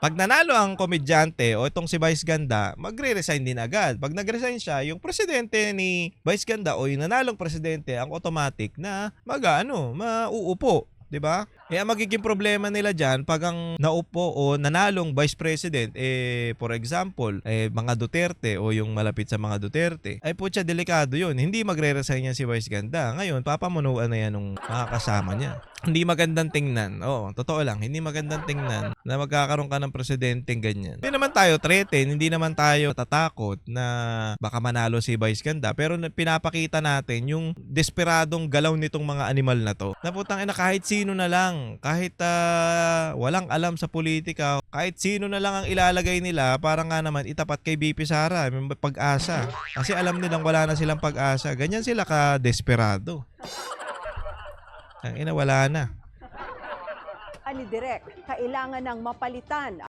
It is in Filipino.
Pag nanalo ang komedyante o itong si Vice Ganda, magre-resign din agad. Pag nag-resign siya, yung presidente ni Vice Ganda o yung nanalong presidente ang automatic na mauupo, 'di ba? Ang magiging problema nila diyan pag ang naupo o nanalong vice president for example, mga Duterte o yung malapit sa mga Duterte, ay putya delikado 'yun. Hindi magre-resign yan si Vice Ganda. Ngayon, papamunuan na yan ng mga kasama niya. Hindi magandang tingnan. Oo, totoo lang. Hindi magandang tingnan na magkakaroon ka ng presidenteng ganyan. Hindi naman tayo threaten, hindi naman tayo tatakot na baka manalo si Vice Ganda. Pero pinapakita natin yung desperadong galaw nitong mga animal na to. Na putang ina, kahit sino na lang, kahit walang alam sa politika, kahit sino na lang ang ilalagay nila para nga naman itapat kay BP Sara, may pag-asa. Kasi alam nilang wala na silang pag-asa. Ganyan sila ka-desperado. Ang ina, wala na. Ani Direk, kailangan ng mapalitan